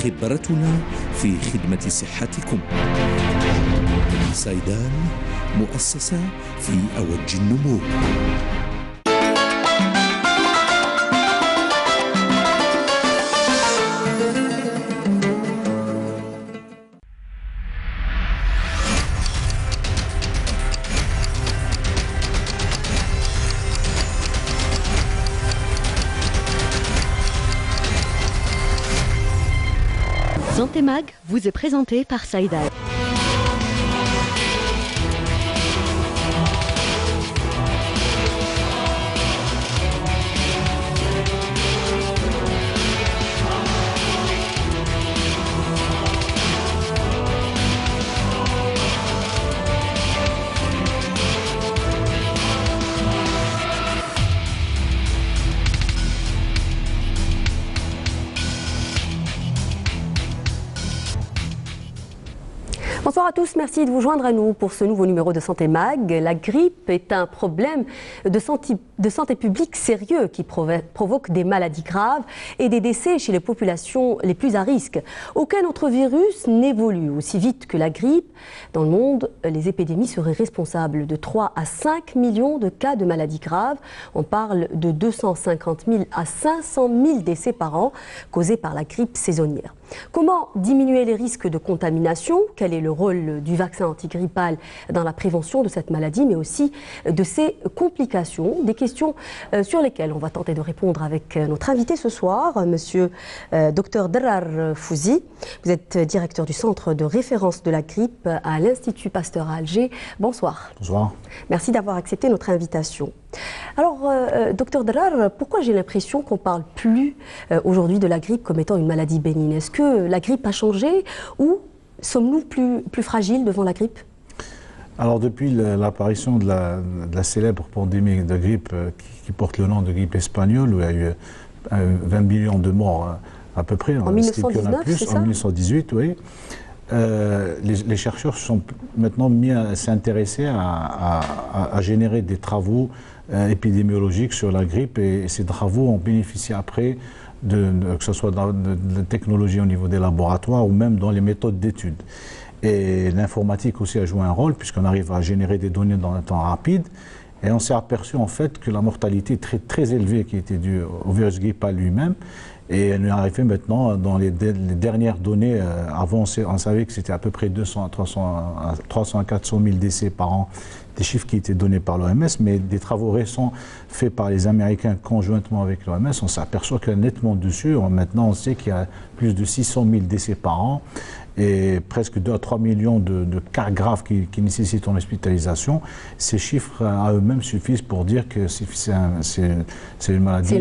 خبرتنا في خدمة صحتكم. سايدال، مؤسسة في أوج النمو. Santé Mag vous est présenté par Saïdal. Bonsoir à tous, merci de vous joindre à nous pour ce nouveau numéro de Santé Mag. La grippe est un problème de santé publique sérieux qui provoque des maladies graves et des décès chez les populations les plus à risque. Aucun autre virus n'évolue aussi vite que la grippe. Dans le monde, les épidémies seraient responsables de 3 à 5 millions de cas de maladies graves. On parle de 250 000 à 500 000 décès par an causés par la grippe saisonnière. Comment diminuer les risques de contamination? Quel est le rôle du vaccin antigrippal dans la prévention de cette maladie, mais aussi de ses complications? Des questions sur lesquelles on va tenter de répondre avec notre invité ce soir, monsieur Dr Drar Fouzi. Vous êtes directeur du centre de référence de la grippe à l'Institut Pasteur à Alger. Bonsoir. Bonsoir. Merci d'avoir accepté notre invitation. Alors, docteur Drar, pourquoi j'ai l'impression qu'on ne parle plus aujourd'hui de la grippe comme étant une maladie bénigne? Est-ce que la grippe a changé ou sommes-nous plus fragiles devant la grippe? Alors, depuis l'apparition de la célèbre pandémie de grippe qui porte le nom de grippe espagnole, où il y a eu 20 millions de morts à peu près, en 1919, c'est ça? En 1918, oui. Les chercheurs sont maintenant mis à s'intéresser à générer des travaux épidémiologiques sur la grippe, et ces travaux ont bénéficié après que ce soit dans la technologie au niveau des laboratoires ou même dans les méthodes d'études. Et l'informatique aussi a joué un rôle, puisqu'on arrive à générer des données dans un temps rapide. Et on s'est aperçu en fait que la mortalité est très élevée qui était due au virus grippal lui-même. Et elle est arrivée maintenant dans les dernières données. Avant, on savait que c'était à peu près 300 à 400 000 décès par an, des chiffres qui étaient donnés par l'OMS, mais des travaux récents faits par les Américains conjointement avec l'OMS, on s'aperçoit qu'il y a nettement dessus. Maintenant, on sait qu'il y a plus de 600 000 décès par an et presque 2 à 3 millions de cas graves qui nécessitent une hospitalisation. Ces chiffres à eux-mêmes suffisent pour dire que c'est une maladie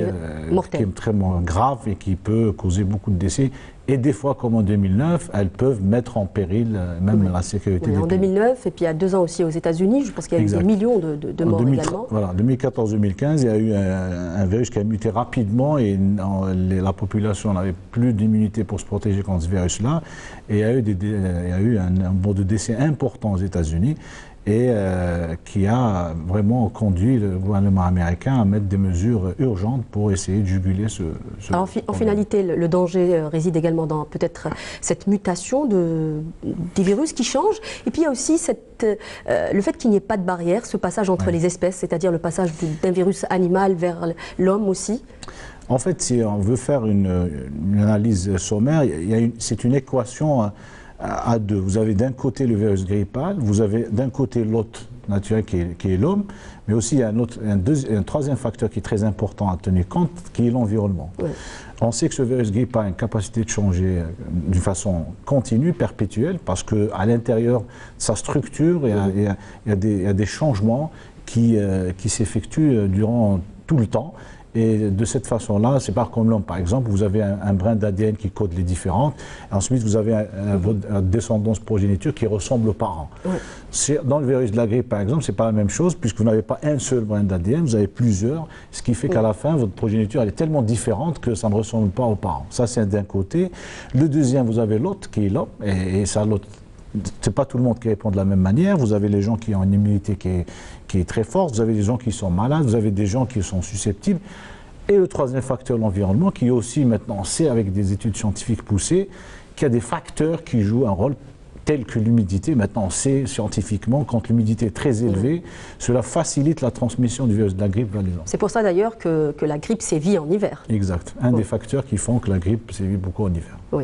qui est très grave et qui peut causer beaucoup de décès. Et des fois, comme en 2009, elles peuvent mettre en péril même la sécurité des pays. En 2009, et puis il y a 2 ans aussi aux États-Unis, je pense qu'il y a eu des millions de morts également. Voilà, en 2014-2015, il y a eu un virus qui a muté rapidement et la population n'avait plus d'immunité pour se protéger contre ce virus-là. Et il y a eu un nombre de décès important aux États-Unis, et qui a vraiment conduit le gouvernement américain à mettre des mesures urgentes pour essayer de juguler ce Alors, en finalité, le danger réside également dans peut-être cette mutation des virus qui changent. Et puis il y a aussi le fait qu'il n'y ait pas de barrière, ce passage entre les espèces, c'est-à-dire le passage d'un virus animal vers l'homme aussi. En fait, si on veut faire une analyse sommaire, c'est une équation à deux. Vous avez d'un côté le virus grippal, vous avez d'un côté l'hôte naturel qui est l'homme, mais aussi il y a un troisième facteur qui est très important à tenir compte, qui est l'environnement. Oui. On sait que ce virus grippal a une capacité de changer d'une façon continue, perpétuelle, parce qu'à l'intérieur de sa structure, il y a des changements qui s'effectuent durant tout le temps. Et de cette façon-là, c'est pas comme l'homme. Par exemple, vous avez un brin d'ADN qui code les différentes. Ensuite, vous avez votre descendance progéniture qui ressemble aux parents. Oui. Dans le virus de la grippe, par exemple, c'est pas la même chose, puisque vous n'avez pas un seul brin d'ADN, vous avez plusieurs, ce qui fait qu'à la fin, votre progéniture elle est tellement différente que ça ne ressemble pas aux parents. Ça, c'est d'un côté. Le deuxième, vous avez l'autre qui est l'homme, et ça, l'autre, c'est pas tout le monde qui répond de la même manière. Vous avez les gens qui ont une immunité qui est très forte, vous avez des gens qui sont malades, vous avez des gens qui sont susceptibles. Et le troisième facteur, l'environnement, qui aussi maintenant, on sait avec des études scientifiques poussées, qu'il y a des facteurs qui jouent un rôle tel que l'humidité. Maintenant, on sait scientifiquement, quand l'humidité est très élevée, cela facilite la transmission du virus de la grippe vers les gens. C'est pour ça d'ailleurs que la grippe sévit en hiver. Exact. Un des facteurs qui font que la grippe sévit beaucoup en hiver. Oui.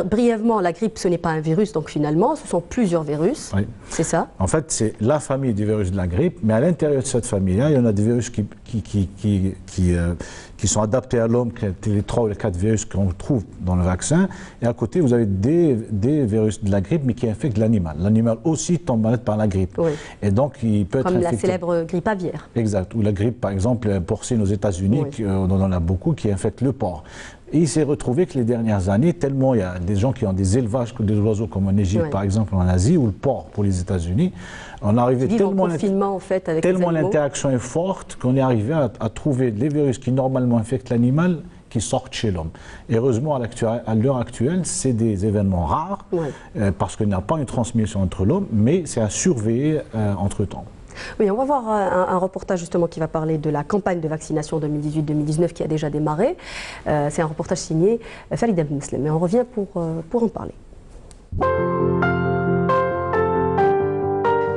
Brièvement, la grippe, ce n'est pas un virus, donc finalement, ce sont plusieurs virus. Oui. C'est ça? En fait, c'est la famille des virus de la grippe, mais à l'intérieur de cette famille-là, il y en a des virus qui sont adaptés à l'homme, les 3 ou les 4 virus qu'on trouve dans le vaccin. Et à côté, vous avez des virus de la grippe, mais qui infectent l'animal. L'animal aussi tombe malade par la grippe. Oui. Et donc, il peut être comme infecté. La célèbre grippe aviaire. Exact. Ou la grippe, par exemple, porcine aux États-Unis, oui. On en a beaucoup, qui infectent le porc. Et il s'est retrouvé que les dernières années, tellement il y a des gens qui ont des élevages des oiseaux, comme en Égypte, oui. par exemple, en Asie, ou le porc pour les États-Unis, on arrivait tellement l'interaction est forte qu'on est arrivé à trouver les virus qui normalement infectent l'animal qui sortent chez l'homme. Heureusement, à l'heure actuelle, c'est des événements rares, oui. Parce qu'il n'y a pas une transmission entre l'homme, mais c'est à surveiller entre-temps. Oui, on va voir un reportage justement qui va parler de la campagne de vaccination 2018-2019 qui a déjà démarré. C'est un reportage signé Farid Abdeslam. Mais on revient pour en parler.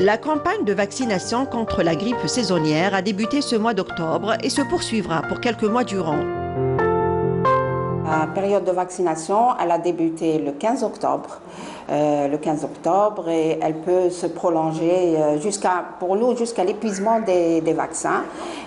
La campagne de vaccination contre la grippe saisonnière a débuté ce mois d'octobre et se poursuivra pour quelques mois durant. La période de vaccination, elle a débuté le 15 octobre. Et elle peut se prolonger pour nous jusqu'à l'épuisement des vaccins.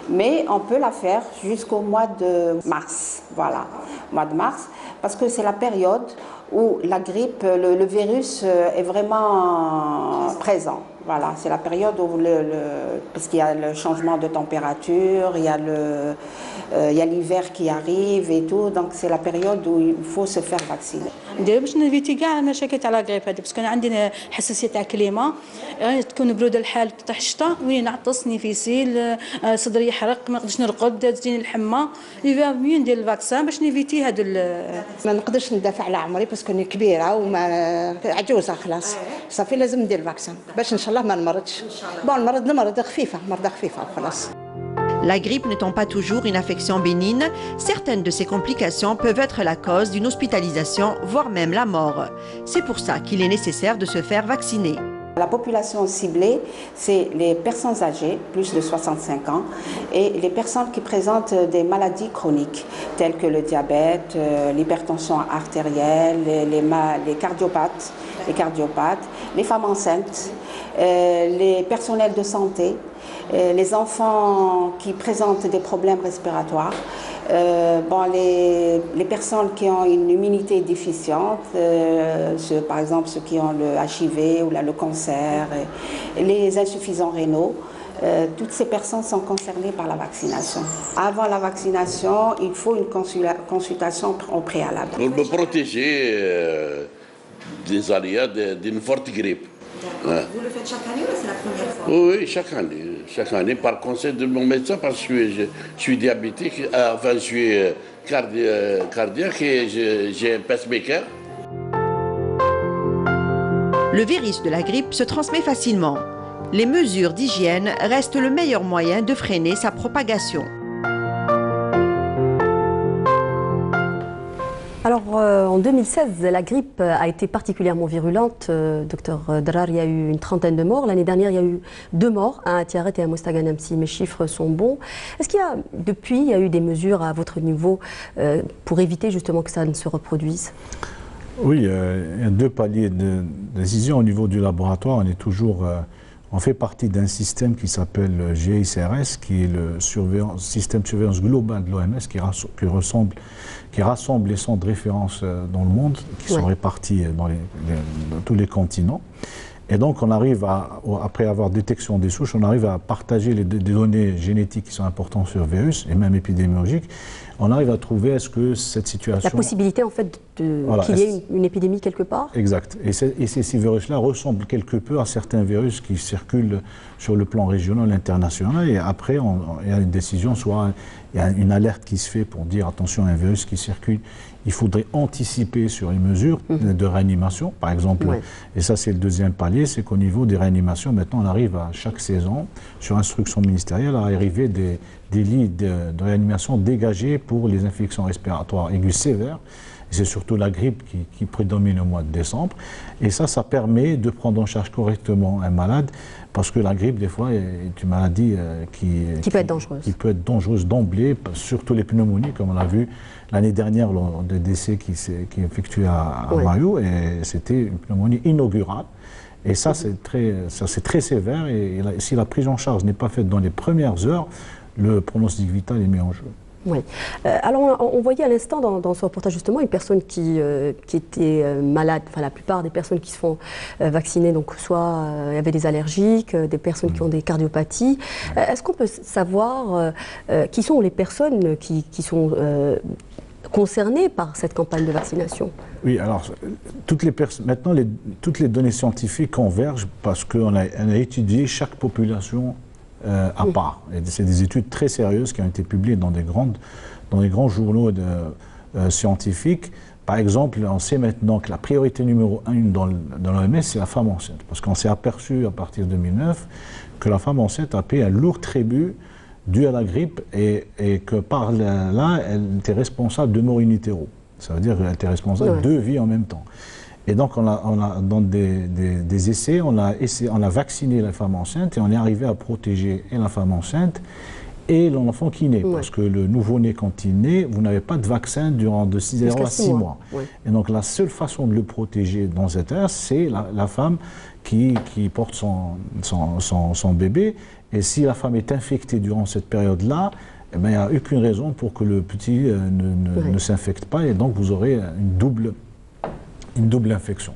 Mais on peut la faire jusqu'au mois de mars. Voilà, mois de mars, parce que c'est la période où la grippe, le virus est vraiment présent. Voilà, c'est la période où parce qu'il y a le changement de température, il y a l'hiver qui arrive et tout, donc c'est la période où il faut se faire vacciner. باش نفيتي كاع المشاكل تاع لا غريب هذه باسكو انا عندي حساسيه تاع كليمه تكون بروده الحال تاع الشتاء وين نعطس نيفيسيل صدري يحرق ما نقدرش نرقد تجيني الحمى يفا ميو ندير الفاكسان باش نيفيتي هذا ما نقدرش ندافع على عمري باسكو اني كبيره وما عجوزه خلاص صافي لازم ندير الفاكسان باش ان شاء الله ما نمرضش بون نمرض خفيفه مرضى خفيفه وخلاص. La grippe n'étant pas toujours une affection bénigne, certaines de ses complications peuvent être la cause d'une hospitalisation, voire même la mort. C'est pour ça qu'il est nécessaire de se faire vacciner. La population ciblée, c'est les personnes âgées, plus de 65 ans, et les personnes qui présentent des maladies chroniques, telles que le diabète, l'hypertension artérielle, les cardiopathes, les femmes enceintes, les personnels de santé, les enfants qui présentent des problèmes respiratoires, les personnes qui ont une immunité déficiente, par exemple ceux qui ont le HIV ou le cancer, les insuffisants rénaux, toutes ces personnes sont concernées par la vaccination. Avant la vaccination, il faut une consultation au préalable. Pour me protéger des aléas d'une forte grippe. Ouais. Vous le faites chaque année ou c'est la première fois? Oui, chaque année. Chaque année, par conseil de mon médecin, parce que je suis diabétique, enfin je suis cardiaque et j'ai un pacemaker. Le virus de la grippe se transmet facilement. Les mesures d'hygiène restent le meilleur moyen de freiner sa propagation. Alors, en 2016, la grippe a été particulièrement virulente. Docteur Drar, il y a eu une trentaine de morts. L'année dernière, il y a eu 2 morts, un à Tiaret et un à Mostaganem, si mes chiffres sont bons. Est-ce qu'il y a, depuis, il y a eu des mesures à votre niveau pour éviter justement que ça ne se reproduise? Oui, il y a 2 paliers de décision. Au niveau du laboratoire, on fait partie d'un système qui s'appelle GICRS, qui est le système de surveillance globale de l'OMS, qui rassemble les centres de référence dans le monde, qui sont répartis dans tous les continents. Et donc, on arrive après avoir détection des souches, on arrive à partager des données génétiques qui sont importantes sur le virus, et même épidémiologiques. On arrive à trouver, est-ce que cette situation... La possibilité, en fait, qu'il y ait une épidémie quelque part? Exact. Et ces virus-là ressemblent quelque peu à certains virus qui circulent sur le plan régional et international. Et après, il y a une décision, soit il y a une alerte qui se fait pour dire, attention, un virus qui circule. Il faudrait anticiper sur les mesures de réanimation, par exemple. Et ça, c'est le deuxième palier, c'est qu'au niveau des réanimations, maintenant, on arrive à chaque saison, sur instruction ministérielle, à arriver des des lits de réanimation dégagés pour les infections respiratoires aiguës sévères. C'est surtout la grippe qui prédomine au mois de décembre. Et ça permet de prendre en charge correctement un malade, parce que la grippe, des fois, est une maladie qui peut être dangereuse. Qui peut être dangereuse d'emblée, surtout les pneumonies, comme on l'a vu l'année dernière lors des décès qui effectués à Mayo, et c'était une pneumonie inaugurale. Et ça, c'est très sévère, et si la prise en charge n'est pas faite dans les premières heures, le pronostic vital est mis en jeu. Oui. Alors, on voyait à l'instant dans ce reportage justement une personne qui était malade. Enfin, la plupart des personnes qui se font vacciner, donc soit il y avait des allergiques, des personnes qui ont des cardiopathies. Est-ce qu'on peut savoir qui sont les personnes qui sont concernées par cette campagne de vaccination? Oui, alors maintenant toutes les données scientifiques convergent, parce qu'on a étudié chaque population à part. C'est des études très sérieuses qui ont été publiées dans des grands journaux scientifiques. Par exemple, on sait maintenant que la priorité numéro 1 dans l'OMS, c'est la femme enceinte. Parce qu'on s'est aperçu à partir de 2009 que la femme enceinte a payé un lourd tribut dû à la grippe, et que par là, elle était responsable de mort in utero. Ça veut dire qu'elle était responsable de 2 vies en même temps. Et donc, dans des essais, on a vacciné la femme enceinte, et on est arrivé à protéger et la femme enceinte et l'enfant qui naît. Parce que le nouveau-né, quand il naît, vous n'avez pas de vaccin de 0 à 6 mois. Et donc, la seule façon de le protéger dans cette ère, c'est la femme qui porte son bébé. Et si la femme est infectée durant cette période-là, eh bien, il n'y a aucune raison pour que le petit ne s'infecte pas, et donc vous aurez une double infection.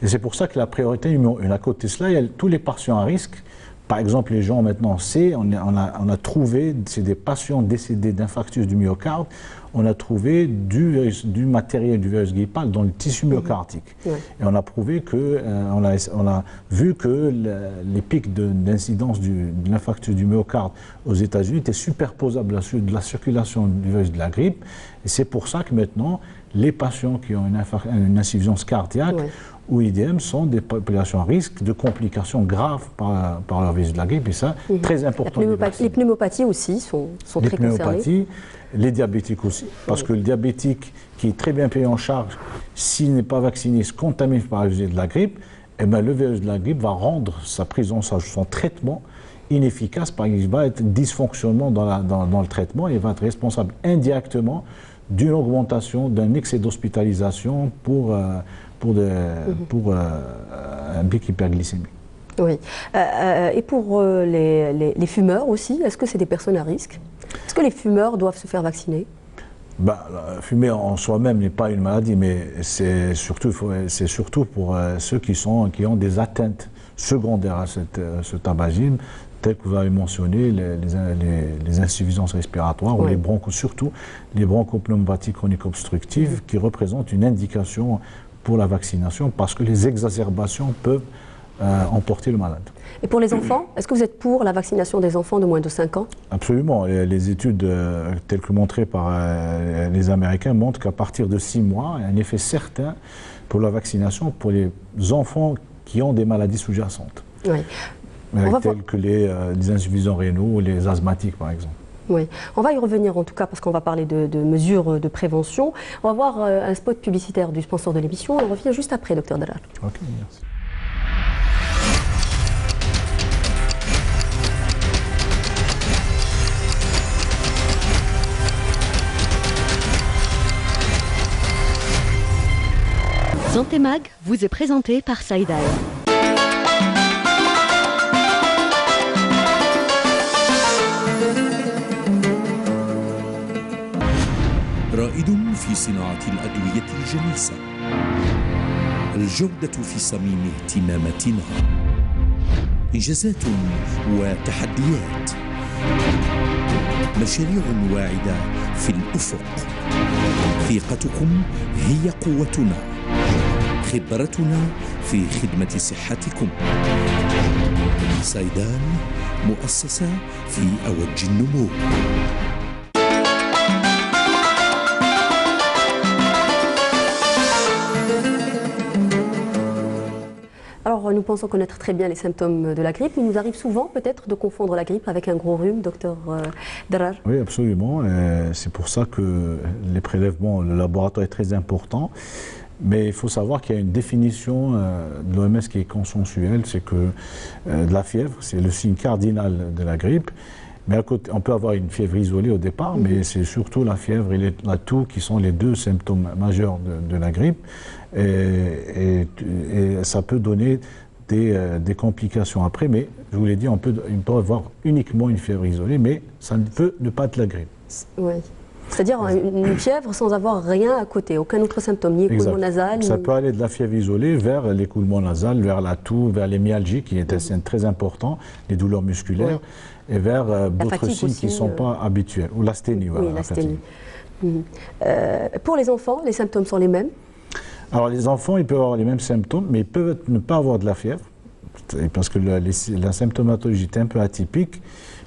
Et c'est pour ça que la priorité numéro 1, à côté de cela, il y a tous les patients à risque. Par exemple, les gens maintenant, on a trouvé, c'est des patients décédés d'infarctus du myocarde, on a trouvé du matériel du virus grippal dans le tissu myocardique. Et on a prouvé que, on a vu que les pics d'incidence de l'infarctus du myocarde aux États-Unis étaient superposables à ceux de la circulation du virus de la grippe. Et c'est pour ça que maintenant, les patients qui ont une insuffisance cardiaque ou IDM sont des populations à risque de complications graves par leur virus de la grippe, et ça, très important. Les pneumopathies aussi sont très concernées. Les diabétiques aussi, parce que le diabétique qui est très bien payé en charge, s'il n'est pas vacciné, se contamine par le virus de la grippe, eh bien, le virus de la grippe va rendre sa prise en charge, son traitement inefficace, parce qu'il va être dysfonctionnement dans le traitement, et va être responsable indirectement d'une augmentation, d'un excès d'hospitalisation pour un pic hyperglycémique. Oui. Et pour les fumeurs aussi, est-ce que c'est des personnes à risque? Est-ce que les fumeurs doivent se faire vacciner? Fumer en soi-même n'est pas une maladie, mais c'est surtout pour ceux qui ont des atteintes secondaires à ce tabagisme, telles que vous avez mentionné, les insuffisances respiratoires, ou surtout les bronchopneumopathies chroniques obstructives, qui représentent une indication pour la vaccination, parce que les exacerbations peuvent emporter le malade. Et pour les enfants, est-ce que vous êtes pour la vaccination des enfants de moins de 5 ans? Absolument. Les études telles que montrées par les Américains montrent qu'à partir de 6 mois, il y a un effet certain pour la vaccination pour les enfants qui ont des maladies sous-jacentes. Telles que les insuffisants rénaux ou les asthmatiques, par exemple. Oui, on va y revenir en tout cas, parce qu'on va parler de mesures de prévention. On va voir un spot publicitaire du sponsor de l'émission. On revient juste après, Dr Dalal. Ok, merci. Santé Mag vous est présenté par Saïdaï. رائد في صناعة الأدوية الجليسة، الجودة في صميم اهتماماتنا، إنجازات وتحديات، مشاريع واعدة في الأفق. ثقتكم هي قوتنا، خبرتنا في خدمة صحتكم. سايدال، مؤسسة في أوج النمو. Alors, docteur, nous pensons connaître très bien les symptômes de la grippe. Il nous arrive souvent peut-être de confondre la grippe avec un gros rhume, docteur Darar. Oui, absolument. C'est pour ça que les prélèvements, le laboratoire est très important. Mais il faut savoir qu'il y a une définition de l'OMS qui est consensuelle, c'est que de la fièvre, c'est le signe cardinal de la grippe. Mais à côté, on peut avoir une fièvre isolée au départ, mais c'est surtout la fièvre et la toux qui sont les deux symptômes majeurs de la grippe. Et ça peut donner des complications après, mais je vous l'ai dit, on peut avoir uniquement une fièvre isolée, mais ça ne peut ne pas être la grippe. Oui. C'est-à-dire une fièvre sans avoir rien à côté, aucun autre symptôme, ni écoulement nasal. Ça peut aller de la fièvre isolée vers l'écoulement nasal, vers la toux, vers les myalgies, qui est un signe très important, les douleurs musculaires, et vers d'autres signes qui ne sont pas habituels, ou l'asthénie. Oui, l'asthénie. Pour les enfants, les symptômes sont les mêmes? Alors les enfants, ils peuvent avoir les mêmes symptômes, mais ils peuvent ne pas avoir de la fièvre, parce que la symptomatologie est un peu atypique.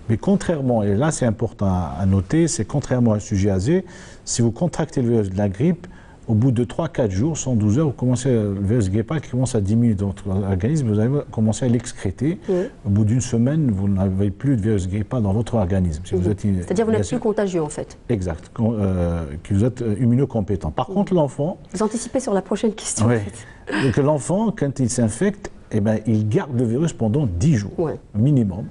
Mais contrairement, et là c'est important à noter, c'est contrairement à un sujet azé, si vous contractez le virus de la grippe, au bout de 3-4 jours, 112 heures, vous commencez, le virus grippal qui commence à diminuer dans votre organisme, vous allez commencer à l'excréter. Au bout d'une semaine, vous n'avez plus de virus grippal dans votre organisme. Si c'est-à-dire vous n'êtes plus contagieux en fait. Exact, que vous êtes immunocompétent. Par contre, l'enfant... Vous anticipez sur la prochaine question. Oui. Donc l'enfant, quand il s'infecte, eh ben, il garde le virus pendant 10 jours, minimum.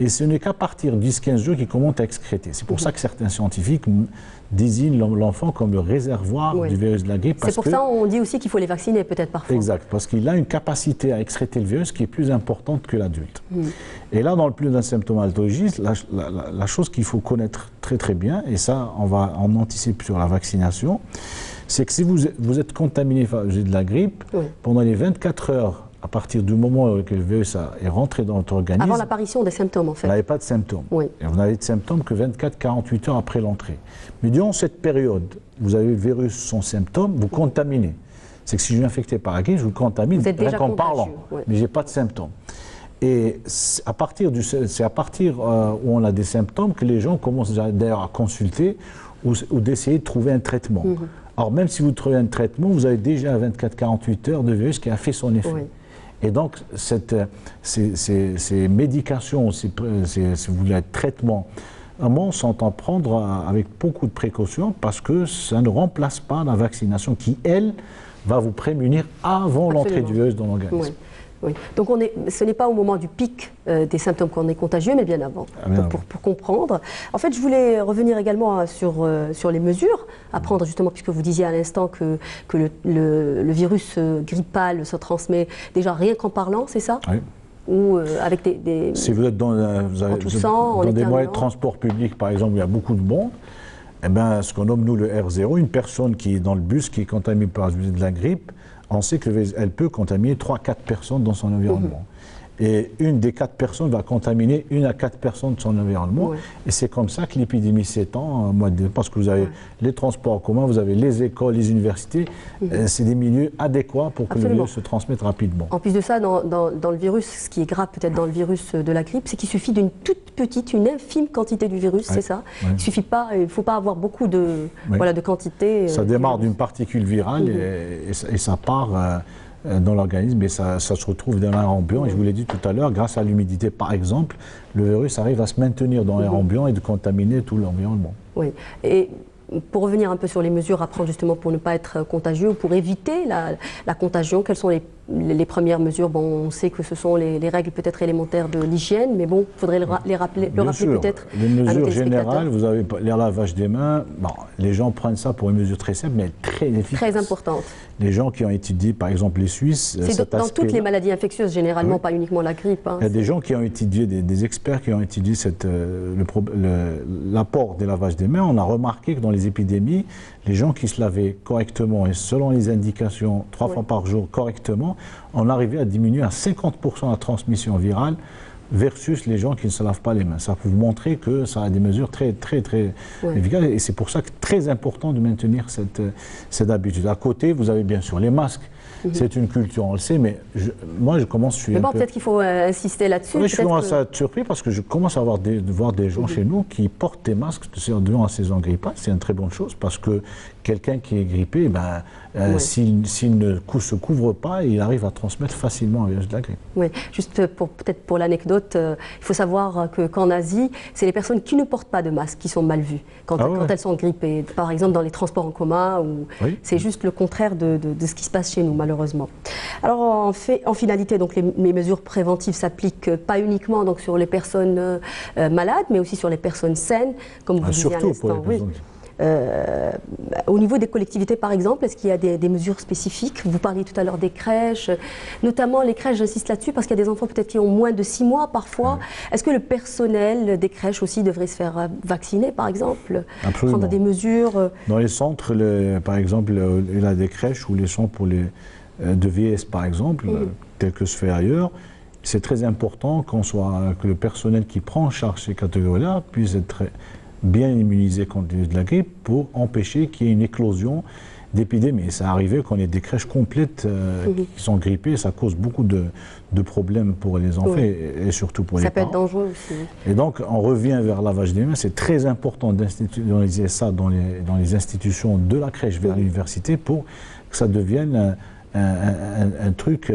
Et ce n'est qu'à partir de 10-15 jours qu'il commence à excréter. C'est pour ça que certains scientifiques désignent l'enfant comme le réservoir du virus de la grippe. C'est pour ça qu'on dit aussi qu'il faut les vacciner peut-être parfois. Exact, parce qu'il a une capacité à excréter le virus qui est plus importante que l'adulte. Et là, dans le plus d'un symptomatologie, la chose qu'il faut connaître très très bien, et ça on anticipe sur la vaccination, c'est que si vous êtes contaminé par de la grippe, pendant les 24 heures, à partir du moment où le virus est rentré dans votre organisme... Avant l'apparition des symptômes, en fait. Vous n'avez pas de symptômes. Et vous n'avez de symptômes que 24-48 heures après l'entrée. Mais durant cette période, vous avez le virus sans symptômes, vous contaminez. C'est que si je suis infecté par la grippe, je vous contamine rien qu'en parlant. Mais je n'ai pas de symptômes. Et c'est à partir où on a des symptômes que les gens commencent d'ailleurs à consulter ou d'essayer de trouver un traitement. Alors même si vous trouvez un traitement, vous avez déjà 24-48 heures de virus qui a fait son effet. Et donc, ces médications, si vous voulez, traitements, sont à prendre avec beaucoup de précautions parce que ça ne remplace pas la vaccination qui, elle, va vous prémunir avant l'entrée du virus dans l'organisme. Oui. Donc ce n'est pas au moment du pic des symptômes qu'on est contagieux, mais bien avant, pour comprendre. En fait, je voulais revenir également sur les mesures à prendre, justement, puisque vous disiez à l'instant que le virus grippal se transmet déjà rien qu'en parlant, c'est ça? Oui. Ou avec des... Si vous êtes dans des moyens de transport public, par exemple, il y a beaucoup de monde, eh bien, ce qu'on nomme, nous, le R0, une personne qui est dans le bus, qui est contaminée par de la grippe, on sait qu'elle peut contaminer 3-4 personnes dans son environnement. Et une des 4 personnes va contaminer 1 à 4 personnes de son environnement. Et c'est comme ça que l'épidémie s'étend, parce que vous avez les transports en commun, vous avez les écoles, les universités. C'est des milieux adéquats pour que le virus se transmette rapidement. En plus de ça, dans le virus, ce qui est grave peut-être dans le virus de la grippe, c'est qu'il suffit d'une toute petite, une infime quantité du virus, c'est ça. Il ne faut pas avoir beaucoup de quantité. Ça démarre d'une particule virale et ça part... dans l'organisme et ça se retrouve dans l'air ambiant. Et je vous l'ai dit tout à l'heure, grâce à l'humidité par exemple, le virus arrive à se maintenir dans l'air ambiant et de contaminer tout l'environnement. Oui. Et pour revenir un peu sur les mesures à prendre justement pour ne pas être contagieux ou pour éviter la contagion, quelles sont les premières mesures? Bon, on sait que ce sont les règles peut-être élémentaires de l'hygiène, mais bon, il faudrait le rappeler peut-être. Les mesures générales, vous avez les lavages des mains. Bon, les gens prennent ça pour une mesure très simple, mais très efficace. Très importante. Les gens qui ont étudié, par exemple, les Suisses... C'est dans toutes les maladies infectieuses, généralement, pas uniquement la grippe. Il y a des gens qui ont étudié, des experts qui ont étudié l'apport des lavages des mains. On a remarqué que dans les épidémies, les gens qui se lavaient correctement et selon les indications 3 fois par jour correctement, on arrivait à diminuer à 50% la transmission virale versus les gens qui ne se lavent pas les mains. Ça peut vous montrer que ça a des mesures très efficaces et c'est pour ça que c'est très important de maintenir cette habitude. À côté, vous avez bien sûr les masques. C'est une culture, on le sait, mais moi je commence... Mais bon, peut-être qu'il faut insister là-dessus. Oui, je commence à être surpris parce que je commence à voir des gens chez nous qui portent des masques durant la saison grippale. C'est une très bonne chose parce que quelqu'un qui est grippé, s'il ne se couvre pas, il arrive à transmettre facilement un virus de la grippe. Oui, juste peut-être pour l'anecdote, il faut savoir qu'en Asie, c'est les personnes qui ne portent pas de masque qui sont mal vues quand elles sont grippées. Par exemple, dans les transports en commun, c'est juste le contraire de ce qui se passe chez nous, malheureusement. Alors, en finalité, donc, les mesures préventives s'appliquent pas uniquement donc, sur les personnes malades, mais aussi sur les personnes saines, comme vous disiez à l'instant. Au niveau des collectivités, par exemple, est-ce qu'il y a des mesures spécifiques? Vous parliez tout à l'heure des crèches, notamment les crèches, j'insiste là-dessus, parce qu'il y a des enfants peut-être qui ont moins de 6 mois parfois. Est-ce que le personnel des crèches aussi devrait se faire vacciner, par exemple? Absolument. Prendre des mesures Dans les centres, par exemple, il y a des crèches ou les centres pour de vieillesse, par exemple, tel que se fait ailleurs. C'est très important que le personnel qui prend en charge ces catégories-là puisse être bien immunisé contre de la grippe pour empêcher qu'il y ait une éclosion d'épidémies. Ça arrivé qu'on ait des crèches complètes qui sont grippées, ça cause beaucoup de problèmes pour les enfants et surtout pour les parents. Ça peut être dangereux aussi. Et donc, on revient vers le lavage des mains. C'est très important d'institutionnaliser ça dans les institutions de la crèche vers l'université pour que ça devienne un truc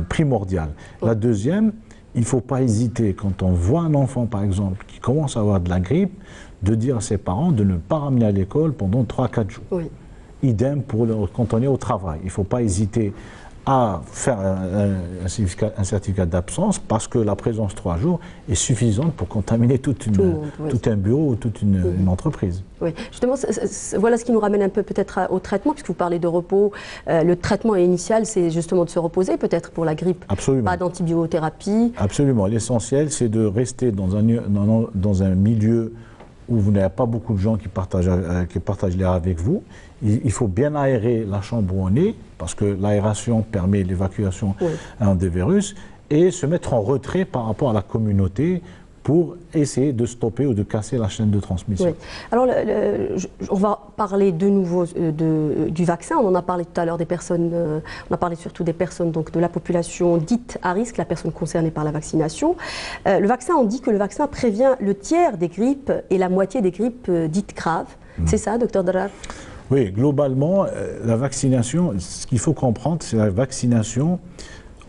primordial. La deuxième, il ne faut pas hésiter, quand on voit un enfant, par exemple, qui commence à avoir de la grippe, de dire à ses parents de ne pas ramener à l'école pendant 3-4 jours. Idem quand on est au travail. Il ne faut pas hésiter à faire un certificat d'absence parce que la présence 3 jours est suffisante pour contaminer tout un bureau ou toute une entreprise. Oui, justement, voilà ce qui nous ramène un peu peut-être au traitement, puisque vous parlez de repos. Le traitement initial, c'est justement de se reposer peut-être pour la grippe. Absolument. Pas d'antibiothérapie. Absolument. L'essentiel, c'est de rester dans un milieu où vous n'avez pas beaucoup de gens qui partagent l'air avec vous. Il faut bien aérer la chambre où on est, parce que l'aération permet l'évacuation des virus, et se mettre en retrait par rapport à la communauté pour essayer de stopper ou de casser la chaîne de transmission. Oui. Alors, on va parler de nouveau du vaccin. On en a parlé tout à l'heure des personnes, on a parlé surtout des personnes donc, de la population dite à risque, la personne concernée par la vaccination. Le vaccin, on dit que le vaccin prévient le tiers des grippes et la moitié des grippes dites graves. C'est ça, docteur Darar? Oui, globalement, la vaccination, ce qu'il faut comprendre, c'est que la vaccination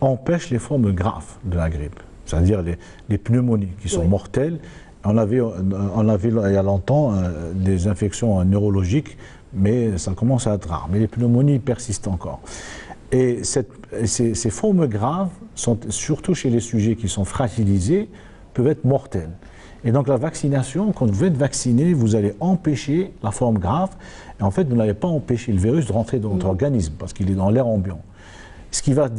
empêche les formes graves de la grippe, c'est-à-dire les pneumonies qui sont mortelles. On avait il y a longtemps des infections neurologiques, mais ça commence à être rare. Mais les pneumonies persistent encore. Et ces formes graves, surtout chez les sujets qui sont fragilisés, peuvent être mortelles. Et donc la vaccination, quand vous êtes vacciné, vous allez empêcher la forme grave. Et en fait, vous n'allez pas empêcher le virus de rentrer dans votre organisme parce qu'il est dans l'air ambiant. Ce qui va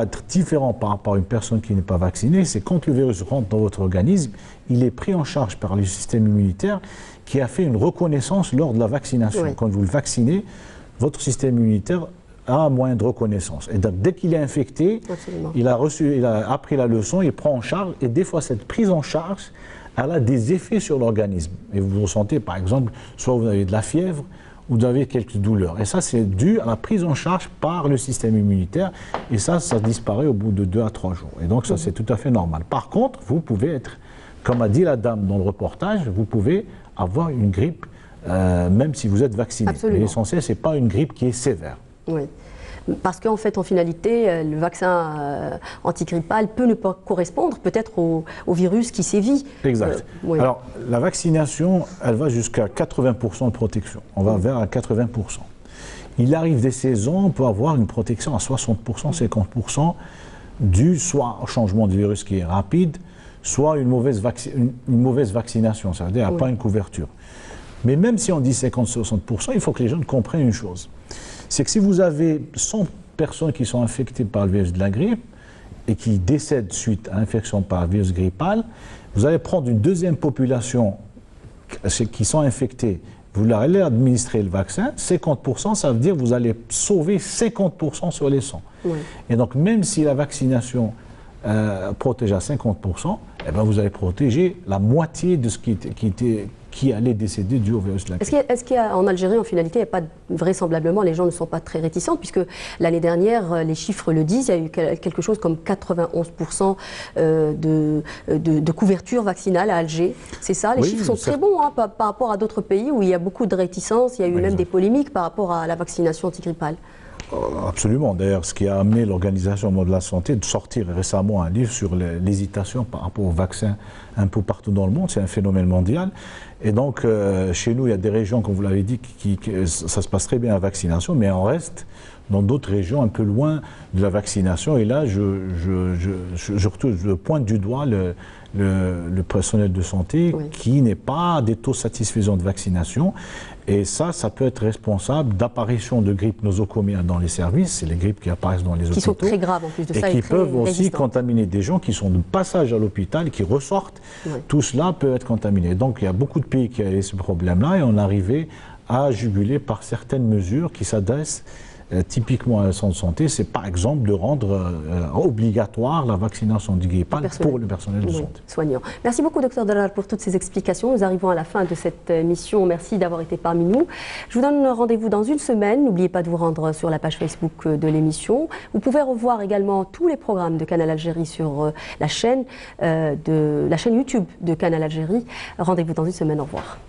être différent par rapport à une personne qui n'est pas vaccinée, c'est quand le virus rentre dans votre organisme, il est pris en charge par le système immunitaire qui a fait une reconnaissance lors de la vaccination. Quand vous le vaccinez, votre système immunitaire a un moyen de reconnaissance. Et donc, dès qu'il est infecté, il a appris la leçon, il prend en charge, et des fois cette prise en charge, elle a des effets sur l'organisme. Et vous ressentez, par exemple, soit vous avez de la fièvre, ou vous avez quelques douleurs. Et ça, c'est dû à la prise en charge par le système immunitaire. Et ça disparaît au bout de 2 à 3 jours. Et donc, ça, c'est tout à fait normal. Par contre, vous pouvez être, comme a dit la dame dans le reportage, vous pouvez avoir une grippe, même si vous êtes vacciné. L'essentiel, ce n'est pas une grippe qui est sévère. Oui. Parce qu'en fait, en finalité, le vaccin antigrippal peut ne pas correspondre peut-être au virus qui sévit. Exact. Alors, la vaccination, elle va jusqu'à 80% de protection. On va vers 80%. Il arrive des saisons, on peut avoir une protection à 60%, 50%, dû soit au changement du virus qui est rapide, soit une mauvaise vaccination, c'est-à-dire pas une couverture. Mais même si on dit 50-60%, il faut que les gens comprennent une chose. C'est que si vous avez 100 personnes qui sont infectées par le virus de la grippe et qui décèdent suite à l'infection par le virus grippal, vous allez prendre une deuxième population qui sont infectées, vous leur allez administrer le vaccin, 50%, ça veut dire que vous allez sauver 50% sur les 100. Et donc même si la vaccination protège à 50%, eh bien, vous allez protéger la moitié de ce qui qui allaient décéder dû au virus de la grippe. Est-ce qu'il y a en Algérie, en finalité, il n'y a pas, vraisemblablement, les gens ne sont pas très réticents, puisque l'année dernière, les chiffres le disent, il y a eu quelque chose comme 91% de couverture vaccinale à Alger. C'est ça, les chiffres sont très bons hein, par rapport à d'autres pays où il y a beaucoup de réticences, il y a eu même des polémiques par rapport à la vaccination antigrippale. Absolument. D'ailleurs, ce qui a amené l'Organisation mondiale de la santé de sortir récemment un livre sur l'hésitation par rapport aux vaccins un peu partout dans le monde, c'est un phénomène mondial. Et donc, chez nous, il y a des régions, comme vous l'avez dit, ça se passe très bien la vaccination, mais on reste dans d'autres régions un peu loin de la vaccination. Et là, je pointe du doigt le personnel de santé qui n'est pas à des taux satisfaisants de vaccination. Et ça peut être responsable d'apparition de grippe nosocomiale dans les services, c'est les grippes qui apparaissent dans les hôpitaux. Qui sont très graves en plus de ça. Et qui peuvent aussi contaminer des gens qui sont de passage à l'hôpital, qui ressortent. Tout cela peut être contaminé. Donc il y a beaucoup de pays qui avaient ce problème-là et on arrivait à juguler par certaines mesures qui s'adressent typiquement à la centre de santé, c'est par exemple de rendre obligatoire la vaccination antigrippale pour le personnel de santé. Soignant. Merci beaucoup, Dr Darar, pour toutes ces explications. Nous arrivons à la fin de cette émission. Merci d'avoir été parmi nous. Je vous donne rendez-vous dans une semaine. N'oubliez pas de vous rendre sur la page Facebook de l'émission. Vous pouvez revoir également tous les programmes de Canal Algérie sur la chaîne YouTube de Canal Algérie. Rendez-vous dans une semaine. Au revoir.